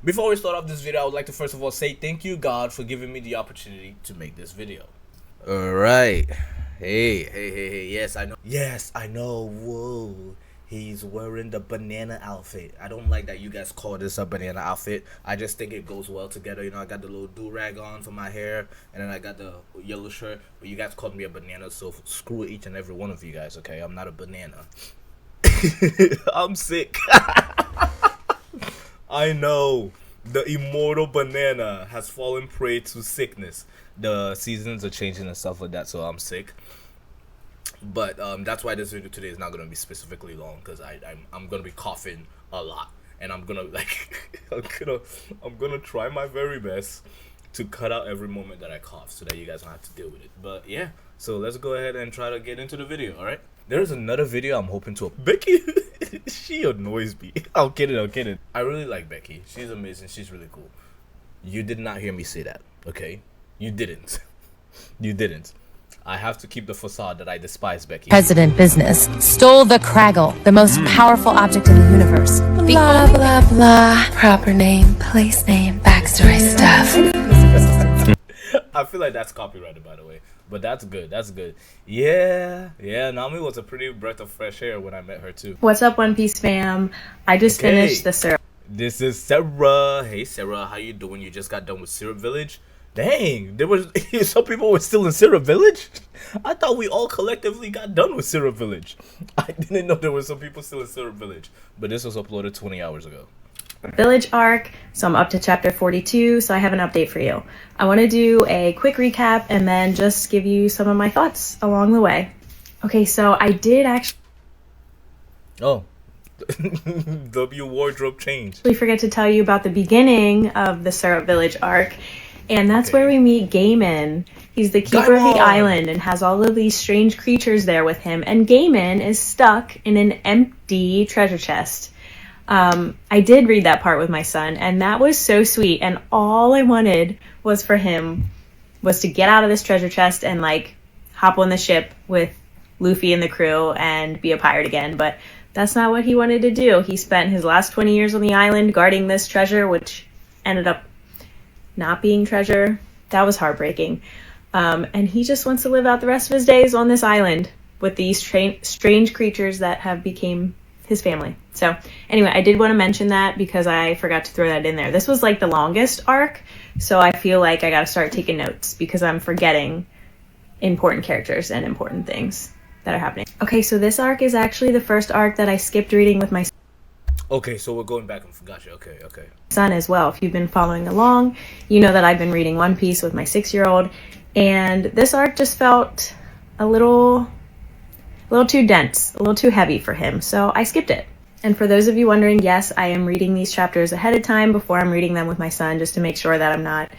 Before we start off this video, I would like to first of all say thank you, God, for giving me the opportunity to make this video. Alright. Hey. Yes, I know. Whoa. He's wearing the banana outfit. I don't like that you guys call this a banana outfit. I just think it goes well together. You know, I got the little do-rag on for my hair, and then I got the yellow shirt. But you guys called me a banana, so screw each and every one of you guys, okay? I'm not a banana. I'm sick. I know. The immortal banana has fallen prey to sickness. The seasons are changing and stuff like that, so I'm sick. But that's why this video today is not gonna be specifically long, because I'm gonna be coughing a lot, and I'm gonna I'm gonna try my very best to cut out every moment that I cough, so that you guys don't have to deal with it. But yeah, so let's go ahead and try to get into the video. All right. There's another video I'm hoping to. Becky, she annoys me. I'm kidding. I really like Becky. She's amazing. She's really cool. You did not hear me say that, okay? You didn't. You didn't. I have to keep the facade that I despise Becky. President Business stole the Craggle, the most powerful object in the universe. Blah, blah, blah. Proper name, place name, backstory stuff. I feel like that's copyrighted, by the way. But that's good. That's good. Yeah. Nami was a pretty breath of fresh air when I met her, too. What's up, One Piece fam? I just finished the syrup. This is Sarah. Hey, Sarah. How you doing? You just got done with Syrup Village? Dang. There was some people were still in Syrup Village? I thought we all collectively got done with Syrup Village. I didn't know there were some people still in Syrup Village. But this was uploaded 20 hours ago. Village arc, so I'm up to chapter 42, so I have an update for you. I want to do a quick recap and then just give you some of my thoughts along the way. Okay, so I did actually W wardrobe change. Forget to tell you about the beginning of the Syrup Village arc, and that's where we meet Gaiman. He's the keeper of the island and has all of these strange creatures there with him, and Gaiman is stuck in an empty treasure chest. I did read that part with my son, and that was so sweet, and all I wanted was for him was to get out of this treasure chest and like hop on the ship with Luffy and the crew and be a pirate again, but that's not what he wanted to do. He spent his last 20 years on the island guarding this treasure, which ended up not being treasure. That was heartbreaking. And he just wants to live out the rest of his days on this island with these strange creatures that have become his family. So anyway, I did want to mention that because I forgot to throw that in there. This was like the longest arc, so I feel like I got to start taking notes because I'm forgetting important characters and important things that are happening. Okay, so this arc is actually the first arc that I skipped reading with my Okay, so we're going back and gotcha. Okay. son as well. If you've been following along, you know that I've been reading One Piece with my 6-year-old, and this arc just felt a little too dense, a little too heavy for him, so I skipped it. And for those of you wondering, yes, I am reading these chapters ahead of time before I'm reading them with my son, just to make sure that I'm not,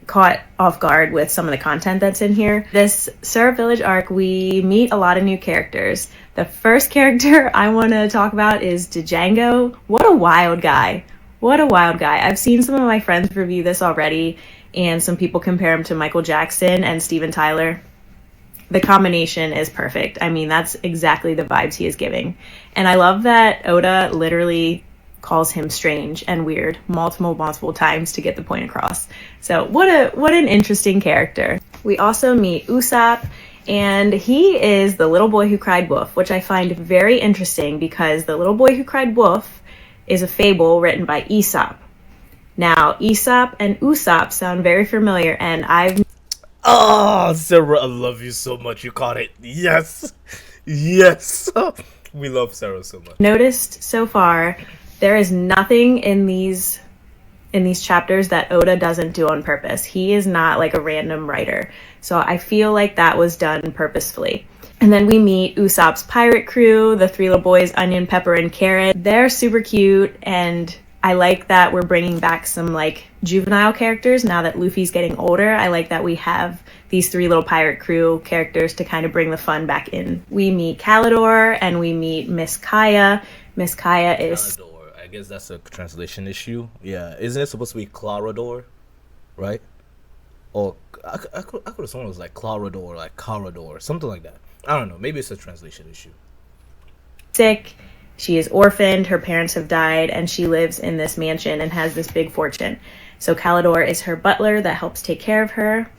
caught off guard with some of the content that's in here. This Syrup Village arc, we meet a lot of new characters. The first character I want to talk about is Django. What a wild guy. I've seen some of my friends review this already, and some people compare him to Michael Jackson and Steven Tyler. The combination is perfect. I mean, that's exactly the vibes he is giving. And I love that Oda literally calls him strange and weird multiple times to get the point across. So what an interesting character. We also meet Usopp, and he is the little boy who cried wolf, which I find very interesting because the little boy who cried wolf is a fable written by Aesop. Now, Aesop and Usopp sound very familiar, and Oh, Sarah, I love you so much. You caught it. Yes. We love Sarah so much. Noticed so far, there is nothing in these chapters that Oda doesn't do on purpose. He is not like a random writer. So I feel like that was done purposefully. And then we meet Usopp's pirate crew, the 3 little boys, Onion, Pepper, and Carrot. They're super cute, and I like that we're bringing back some like juvenile characters now that Luffy's getting older. I like that we have these 3 little pirate crew characters to kind of bring the fun back in. We meet Calidor and we meet Miss Kaya. Miss Kaya is... Calidor. I guess that's a translation issue. Yeah, isn't it supposed to be Clarador, right? Or I could have sworn it was like Clarador, like Carador, something like that. I don't know. Maybe it's a translation issue. Sick She is orphaned, her parents have died, and she lives in this mansion and has this big fortune. So Calidor is her butler that helps take care of her.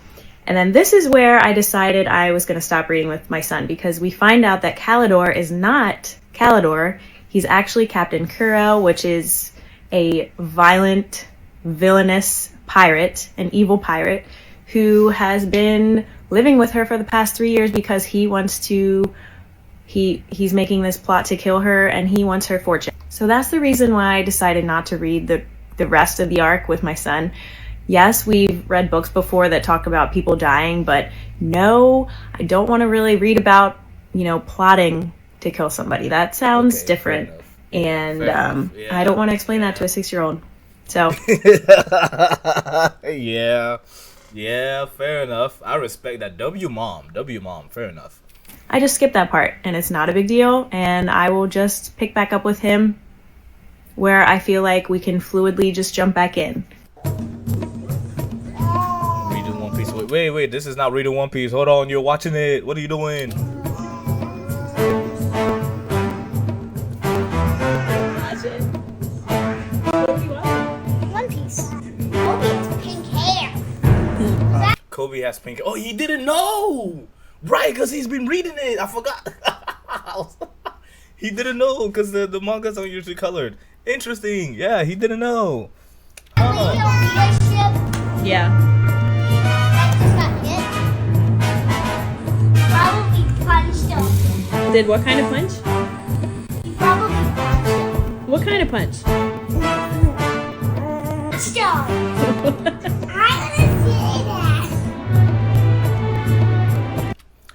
And then this is where I decided I was going to stop reading with my son, because we find out that Calidor is not Calidor. He's actually Captain Kuro, which is a violent, villainous pirate, an evil pirate, who has been living with her for the past 3 years because he wants to, he's making this plot to kill her, and he wants her fortune. So that's the reason why I decided not to read the rest of the arc with my son. Yes, we've read books before that talk about people dying, but no, I don't want to really read about, plotting to kill somebody. That sounds different. And yeah. I don't want to explain that to a 6-year-old. So. Yeah, fair enough. I respect that. W mom, fair enough. I just skipped that part, and it's not a big deal, and I will just pick back up with him where I feel like we can fluidly just jump back in. Reading One Piece. Wait, this is not reading One Piece. Hold on, you're watching it. What are you doing? One Piece. Kobe has pink hair. Kobe has pink. Oh, he didn't know. Right, because he's been reading it. I forgot. He didn't know because the mangas aren't usually colored. Interesting. Yeah, he didn't know. Yeah. Probably punched him. Did what kind of punch? He probably punched him. What kind of punch? Stop. I didn't say that.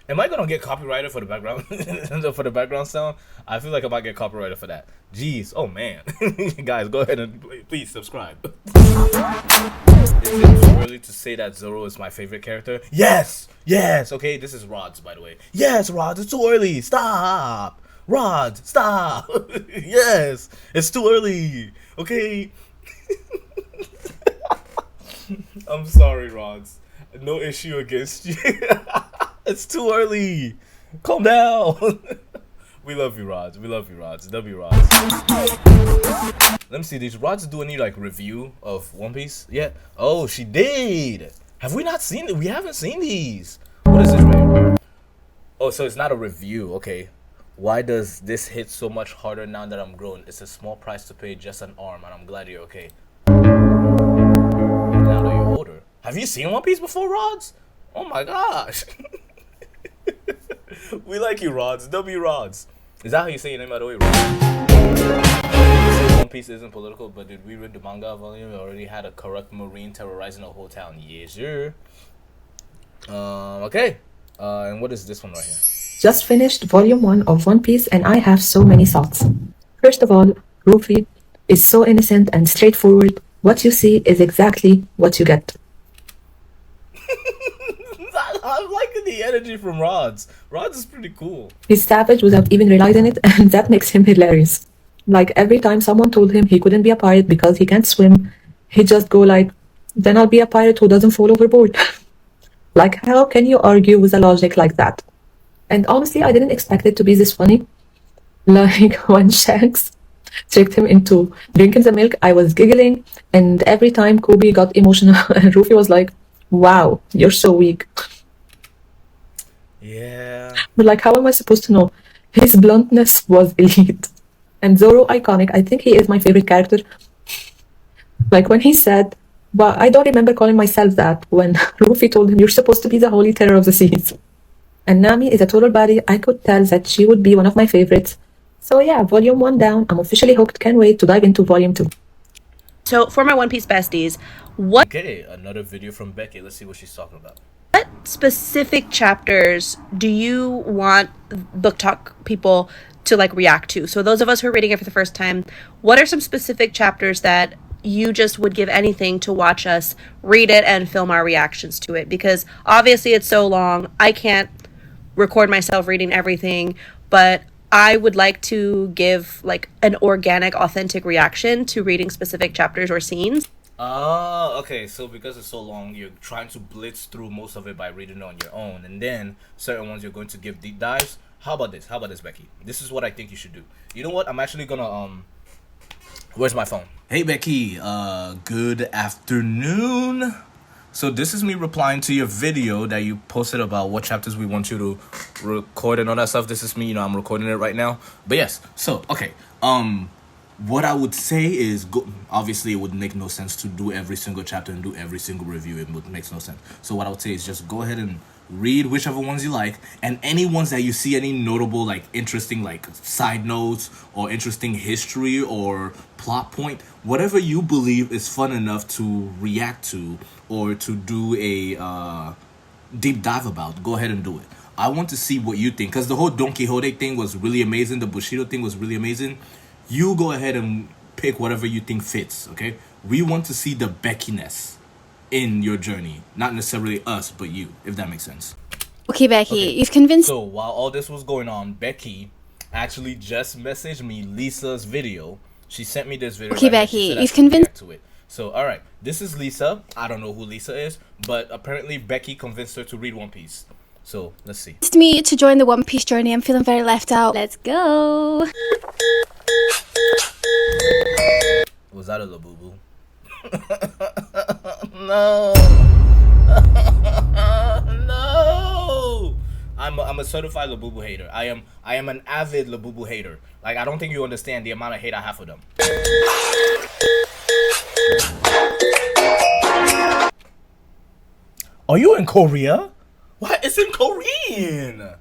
Am I gonna get copyrighted for the background for the background sound? I feel like I might get copyrighted for that. Jeez, oh man. Guys, go ahead and please subscribe. Is it too early to say that Zoro is my favorite character? Yes! Okay, this is Rods, by the way. Yes, Rods, it's too early. Stop! Rods, stop! Yes, it's too early. Okay. I'm sorry, Rods. No issue against you. It's too early. Calm down. We love you, Rods. W Rods. Let me see. Did Rods do any review of One Piece yet? Oh, she did. Have we not seen it? We haven't seen these. What is this right here? Oh, so it's not a review. Okay. Why does this hit so much harder now that I'm grown? It's a small price to pay, just an arm, and I'm glad you're okay. Now that you're older. Have you seen One Piece before, Rods? Oh my gosh. We like you, Rods. W Rods. Is that how you say your name, by the way, Rods? You say One Piece isn't political, but did we read the manga volume? We already had a corrupt marine terrorizing a whole town. Yes, sir. Okay. And what is this one right here? Just finished volume 1 of One Piece and I have so many thoughts. First of all, Luffy is so innocent and straightforward. What you see is exactly what you get. I'm liking the energy from Rods. Rods is pretty cool. He's savage without even realizing it, and that makes him hilarious. Like every time someone told him he couldn't be a pirate because he can't swim, he'd just go like, then I'll be a pirate who doesn't fall overboard. Like, how can you argue with a logic like that? And honestly, I didn't expect it to be this funny. Like when Shanks tricked him into drinking the milk, I was giggling, and every time Kobe got emotional, and Rufy was like, wow, you're so weak. Yeah. But like, how am I supposed to know? His bluntness was elite. And Zoro, iconic. I think he is my favorite character. Like when he said, well, I don't remember calling myself that, when Luffy told him, you're supposed to be the holy terror of the seas. And Nami is a total baddie. I could tell that she would be one of my favorites. So yeah, volume 1 down. I'm officially hooked. Can't wait to dive into volume 2. So for my One Piece besties, what Okay, another video from Becky. Let's see what she's talking about. specific chapters do you want book talk people to react to? So those of us who are reading it for the first time, what are some specific chapters that you just would give anything to watch us read it and film our reactions to it? Because obviously it's so long, I can't record myself reading everything, but I would like to give an organic, authentic reaction to reading specific chapters or scenes. Oh, okay. So because it's so long, you're trying to blitz through most of it by reading it on your own, and then certain ones you're going to give deep dives. How about this? How about this, Becky? This is what I think you should do. You know what? I'm actually gonna Where's my phone? Hey Becky, good afternoon. So this is me replying to your video that you posted about what chapters we want you to record and all that stuff. This is me, I'm recording it right now. But yes, so okay. What I would say is, obviously it would make no sense to do every single chapter and do every single review. It makes no sense. So what I would say is just go ahead and read whichever ones you like, and any ones that you see any notable, like interesting, like side notes or interesting history or plot point, whatever you believe is fun enough to react to or to do a deep dive about, go ahead and do it. I want to see what you think, because the whole Don Quixote thing was really amazing. The Bushido thing was really amazing. You go ahead and pick whatever you think fits, okay? We want to see the Beckiness in your journey. Not necessarily us, but you, if that makes sense. Okay, Becky, Okay. you've convinced. So while all this was going on, Becky actually just messaged me Lisa's video. She sent me this video. Okay, right here. She Becky, said I you've should convinced. react to it. So, all right, this is Lisa. I don't know who Lisa is, but apparently Becky convinced her to read One Piece. So let's see. Convinced me to join the One Piece journey. I'm feeling very left out. Let's go. Was that a Labubu? No. No. I'm a certified Labubu hater. I am an avid Labubu hater. Like, I don't think you understand the amount of hate I have for them. Are you in Korea? What? It's in Korean.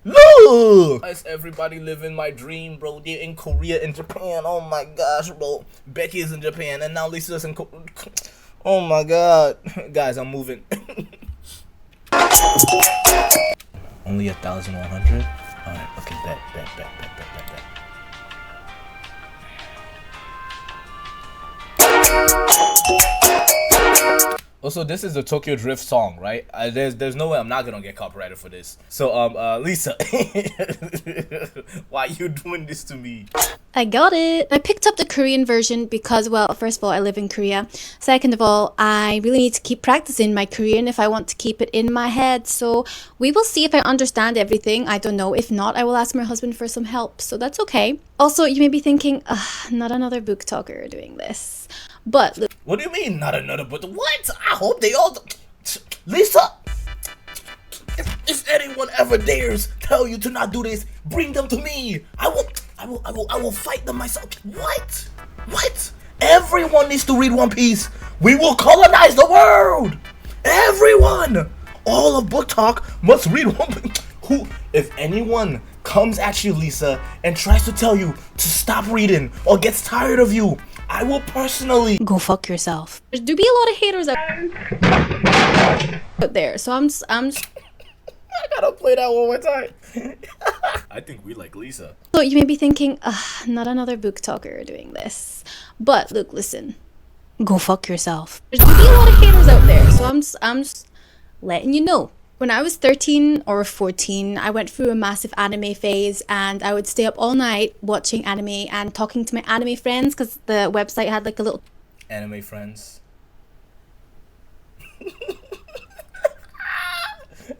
Look! Is everybody living my dream, bro? They're in Korea and Japan. Oh my gosh, bro. Becky is in Japan and now Lisa's in Korea. Oh my god. Guys, I'm moving. Only 1,100? Alright, okay, bet. Also, this is the Tokyo Drift song, right? There's no way I'm not gonna get copyrighted for this. So, Lisa, why are you doing this to me? I got it. I picked up the Korean version because, well, first of all, I live in Korea. Second of all, I really need to keep practicing my Korean if I want to keep it in my head. So we will see if I understand everything. I don't know. If not, I will ask my husband for some help. So that's okay. Also, you may be thinking, not another book talker doing this. But look, What do you mean, not another book? What? I hope they all... Lisa! If anyone ever dares tell you to not do this, bring them to me. I will fight them myself. What? Everyone needs to read One Piece. We will colonize the world. Everyone. All of Book Talk must read One Piece. If anyone comes at you, Lisa, and tries to tell you to stop reading or gets tired of you, I will personally go fuck yourself. There do be a lot of haters out there. So I'm I gotta play that one more time. I think we like Lisa. So you may be thinking, not another book talker doing this. But look, listen, go fuck yourself. There's gonna be a lot of haters out there, so I'm just letting you know. When I was 13 or 14, I went through a massive anime phase, and I would stay up all night watching anime and talking to my anime friends because the website had like a little Anime friends.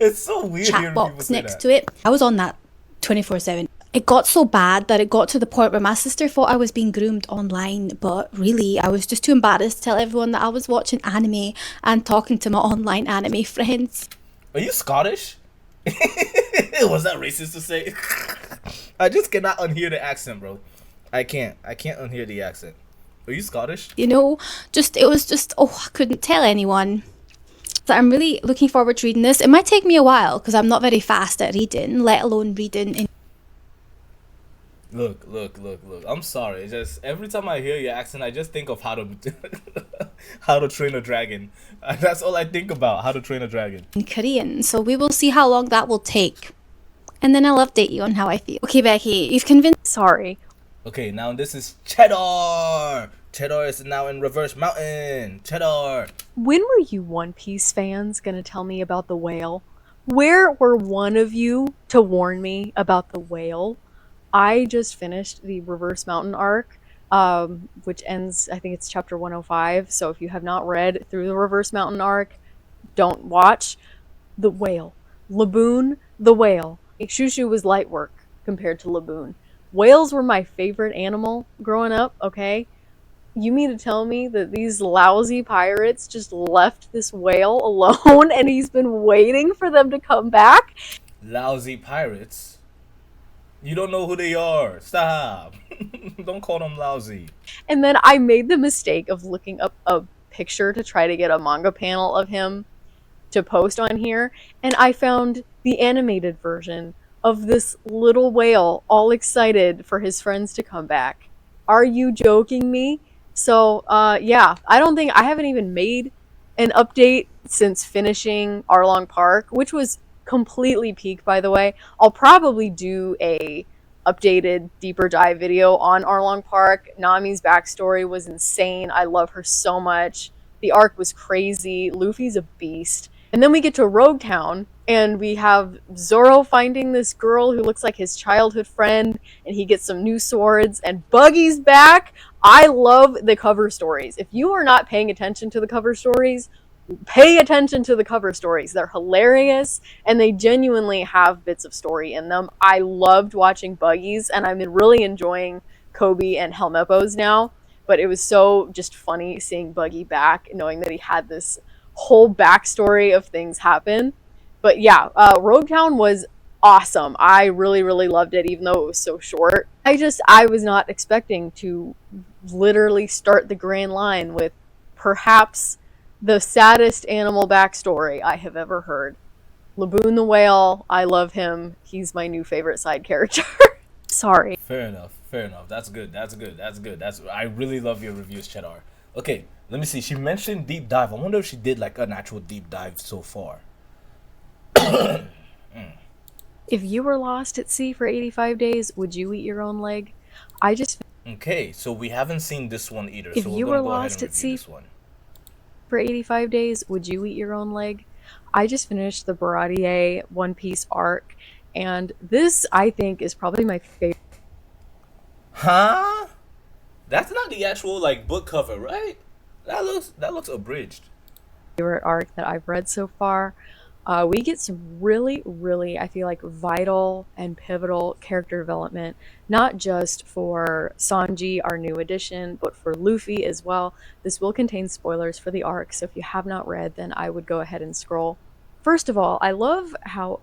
It's so weird chat hearing people box say next that. to it. I was on that 24/7. It got so bad that it got to the point where my sister thought I was being groomed online, but really I was just too embarrassed to tell everyone that I was watching anime and talking to my online anime friends. Are you Scottish? Was that racist to say? I just cannot unhear the accent, bro. I can't unhear the accent. Are you Scottish? You know, it was just, I couldn't tell anyone. So I'm really looking forward to reading this. It might take me a while because I'm not very fast at reading, let alone reading in. Look. I'm sorry. It's just every time I hear your accent, I just think of how to how to train a dragon. That's all I think about, how to train a dragon. Korean. So we will see how long that will take. And then I'll update you on how I feel. Okay, Becky, you've convinced. Sorry. Okay, now this is Cheddar. Cheddar is now in Reverse Mountain. Cheddar. When were you One Piece fans gonna tell me about the whale? Where were one of you to warn me about the whale? I just finished the Reverse Mountain arc, which ends, I think it's chapter 105. So if you have not read through the Reverse Mountain arc, don't watch. The whale. Laboon, the whale. Shushu was light work compared to Laboon. Whales were my favorite animal growing up, okay? You mean to tell me that these lousy pirates just left this whale alone and he's been waiting for them to come back? Lousy pirates? You don't know who they are. Stop. Don't call them lousy. And then I made the mistake of looking up a picture to try to get a manga panel of him to post on here, and I found the animated version of this little whale all excited for his friends to come back. Are you joking me? So, yeah, I haven't even made an update since finishing Arlong Park, which was completely peak, by the way. I'll probably do a updated deeper dive video on Arlong Park. Nami's backstory was insane. I love her so much. The arc was crazy. Luffy's a beast. And then we get to Rogue Town, and we have Zoro finding this girl who looks like his childhood friend, and he gets some new swords, and Buggy's back. I love the cover stories. If you are not paying attention to the cover stories, pay attention to the cover stories. They're hilarious, and they genuinely have bits of story in them. I loved watching Buggy's, and I'm really enjoying Kobe and Helmeppo's now, but it was so just funny seeing Buggy back, knowing that he had this whole backstory of things happen. But yeah, Rogue Town was awesome. I really, really loved it, even though it was so short. I was not expecting to literally start the Grand Line with perhaps the saddest animal backstory I have ever heard. Laboon the whale, I love him. He's my new favorite side character. Sorry. Fair enough. That's good. I really love your reviews, Cheddar. Okay, let me see. She mentioned deep dive. I wonder if she did like an actual deep dive so far. If you were lost at sea for 85 days, would you eat your own leg? Okay, so we haven't seen this one either. If so you we're were gonna go ahead lost and at review sea this one. for 85 days, would you eat your own leg? I just finished the Baratie One Piece arc, and this, I think, is probably my favorite. Huh? That's not the actual like book cover, right? That looks abridged. Favorite arc that I've read so far. We get some really, really, I feel like, vital and pivotal character development, not just for Sanji, our new addition, but for Luffy as well. This will contain spoilers for the arc, so if you have not read, then I would go ahead and scroll. First of all, I love how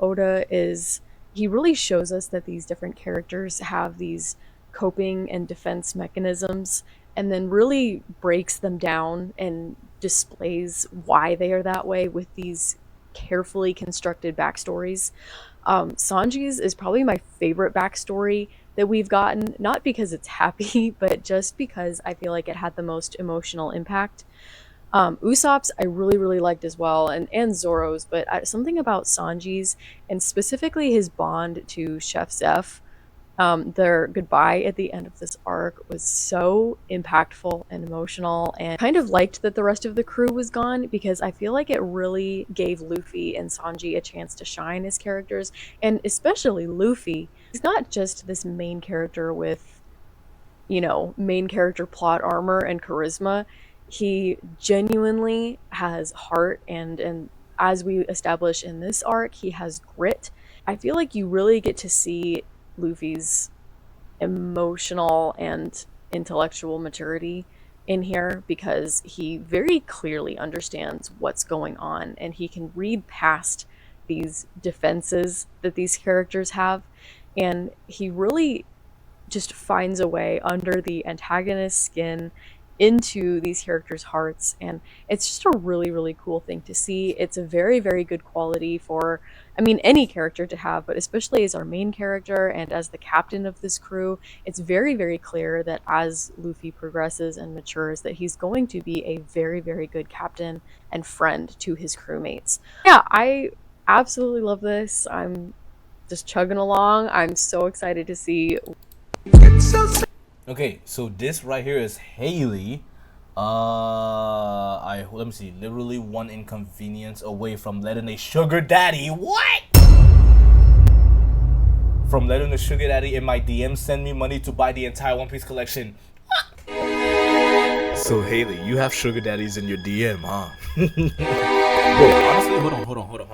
he really shows us that these different characters have these coping and defense mechanisms, and then really breaks them down and displays why they are that way with these carefully constructed backstories. Sanji's is probably my favorite backstory that we've gotten, not because it's happy, but just because I feel like it had the most emotional impact. Usopp's I really, really liked as well, and Zoro's, but something about Sanji's, and specifically his bond to Chef Zeph, their goodbye at the end of this arc was so impactful and emotional, and kind of liked that the rest of the crew was gone because I feel like it really gave Luffy and Sanji a chance to shine as characters, and especially Luffy. He's not just this main character with, main character plot armor and charisma. He genuinely has heart, and as we establish in this arc, he has grit. I feel like you really get to see Luffy's emotional and intellectual maturity in here because he very clearly understands what's going on, and he can read past these defenses that these characters have, and he really just finds a way under the antagonist's skin into these characters' hearts, and it's just a really, really cool thing to see. It's a very, very good quality for, any character to have, but especially as our main character and as the captain of this crew. It's very, very clear that as Luffy progresses and matures, that he's going to be a very, very good captain and friend to his crewmates. Yeah, I absolutely love this. I'm just chugging along. I'm so excited to see. Okay, so this right here is Haley. Let me see. Literally one inconvenience away from letting a sugar daddy. What? From letting a sugar daddy in my DM send me money to buy the entire One Piece collection. What? So Haley, you have sugar daddies in your DM, huh? Bro, honestly, hold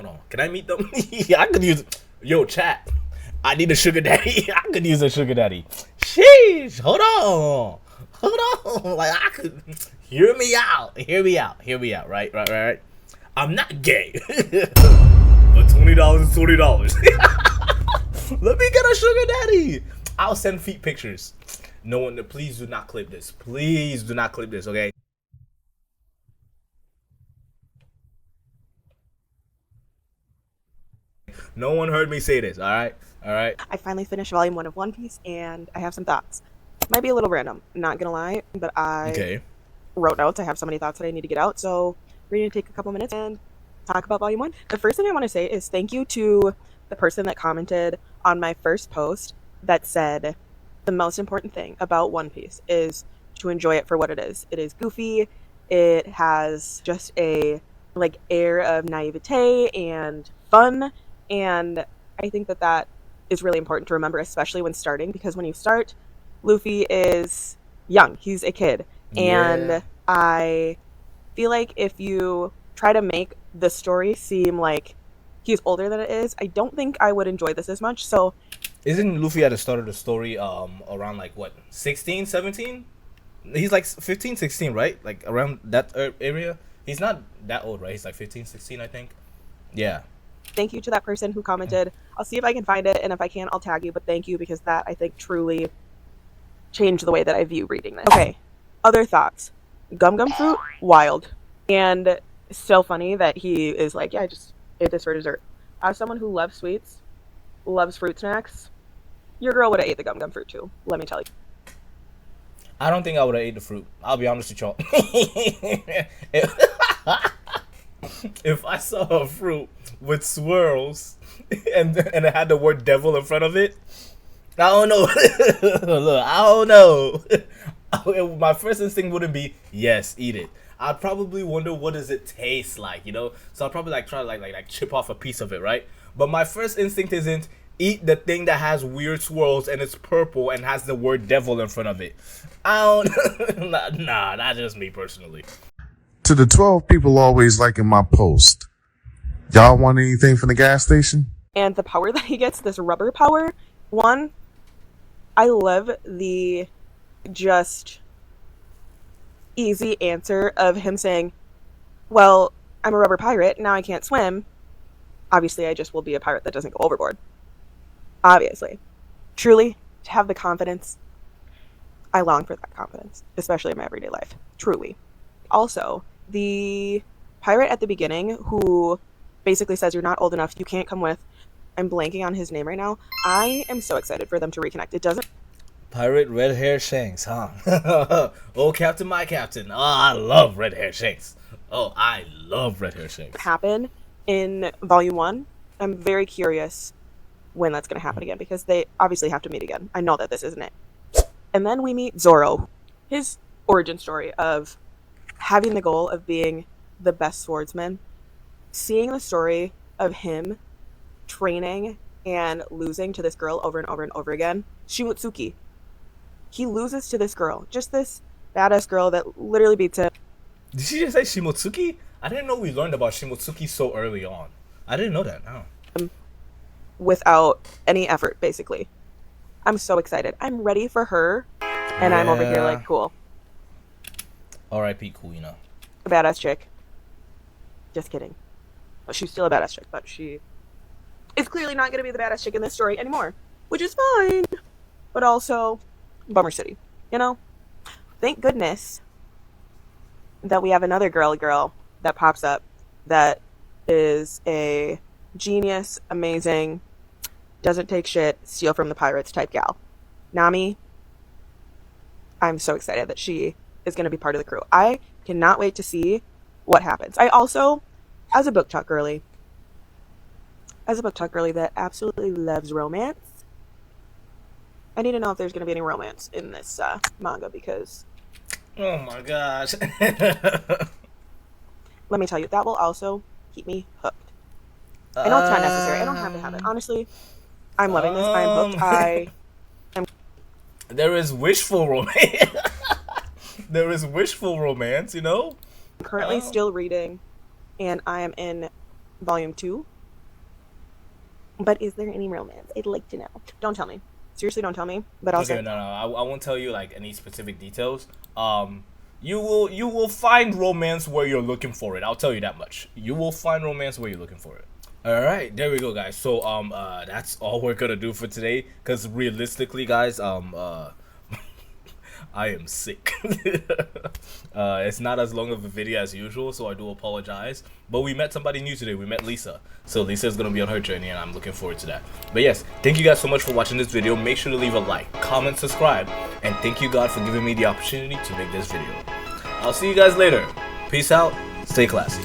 on. Can I meet them? Yeah, I could use. Yo, chat. I need a sugar daddy. I could use a sugar daddy. Sheesh. Hold on. Like, I could. Hear me out. Right. I'm not gay. But $20 is $20. Let me get a sugar daddy. I'll send feet pictures. No one, please do not clip this. Please do not clip this, okay? No one heard me say this, alright? Alright? I finally finished volume 1 of One Piece, and I have some thoughts. Might be a little random, not gonna lie, but I wrote notes. I have so many thoughts that I need to get out, so we're gonna take a couple minutes and talk about volume 1. The first thing I want to say is thank you to the person that commented on my first post that said the most important thing about One Piece is to enjoy it for what it is. It is goofy. It has just a like air of naivete and fun, and I think that that is really important to remember, especially when starting, because when you start, Luffy is young. He's a kid. And I feel like if you try to make the story seem like he's older than it is, I don't think I would enjoy this as much. So isn't Luffy at the start of the story around like what, 16, 17? He's like 15, 16, right? Like around that area. He's not that old, right? He's like 15, 16, I think. Yeah. Thank you to that person who commented. I'll see if I can find it, and if I can, I'll tag you, but thank you, because that, I think, truly changed the way that I view reading this. Okay, other thoughts. Gum Gum Fruit, wild. And so funny that he is like, yeah, I just ate this for dessert. As someone who loves sweets, loves fruit snacks, your girl would have ate the Gum Gum Fruit too, let me tell you. I don't think I would have ate the fruit. I'll be honest with y'all. If I saw a fruit with swirls and it had the word devil in front of it, I don't know. Look, I don't know. My first instinct wouldn't be, yes, eat it. I'd probably wonder, what does it taste like, you know? So I'd probably like try to like chip off a piece of it, right? But my first instinct isn't eat the thing that has weird swirls and it's purple and has the word devil in front of it. I don't. Nah, that's just me personally. To the 12 people always liking my post, y'all want anything from the gas station? And the power that he gets, this rubber power, one, I love the just easy answer of him saying, well, I'm a rubber pirate, now I can't swim. Obviously, I just will be a pirate that doesn't go overboard. Obviously. Truly, to have the confidence, I long for that confidence, especially in my everyday life. Truly. Also, the pirate at the beginning who basically says, you're not old enough, you can't come with, I'm blanking on his name right now. I am so excited for them to reconnect. It doesn't... Pirate Red Hair Shanks, huh? Oh, Captain, my Captain. Oh, I love Red Hair Shanks. Oh, I love Red Hair Shanks. Happen in Volume 1. I'm very curious when that's going to happen again, because they obviously have to meet again. I know that this isn't it. And then we meet Zoro. His origin story of having the goal of being the best swordsman, seeing the story of him training and losing to this girl over and over and over again. Shimotsuki. He loses to this girl. Just this badass girl that literally beats him. Did she just say Shimotsuki? I didn't know we learned about Shimotsuki so early on. I didn't know that. No. Without any effort, basically. I'm so excited. I'm ready for her. And I'm over here like, cool. R.I.P. Kuina. A badass chick. Just kidding. Well, she's still a badass chick, but she is clearly not going to be the badass chick in this story anymore. Which is fine. But also, Bummer City. You know? Thank goodness that we have another girl that pops up that is a genius, amazing, doesn't take shit, steal from the pirates type gal. Nami. I'm so excited that she is going to be part of the crew. I cannot wait to see what happens. I also, as a book talk girly that absolutely loves romance, I need to know if there's going to be any romance in this manga, because... Oh my gosh. Let me tell you, that will also keep me hooked. I know it's not necessary. I don't have to have it. Honestly, I'm loving this. I'm hooked. There is wishful romance. There is wishful romance, you know? I'm currently still reading, and I am in volume 2. But is there any romance? I'd like to know. Don't tell me. Seriously, don't tell me. But I'll say no. I won't tell you like any specific details. You will find romance where you're looking for it. I'll tell you that much. You will find romance where you're looking for it. All right, there we go, guys. So that's all we're gonna do for today. Cause realistically, guys, I am sick. It's not as long of a video as usual, so I do apologize. But we met somebody new today. We met Lisa. So Lisa is going to be on her journey, and I'm looking forward to that. But yes, thank you guys so much for watching this video. Make sure to leave a like, comment, subscribe, and thank you, God, for giving me the opportunity to make this video. I'll see you guys later. Peace out. Stay classy.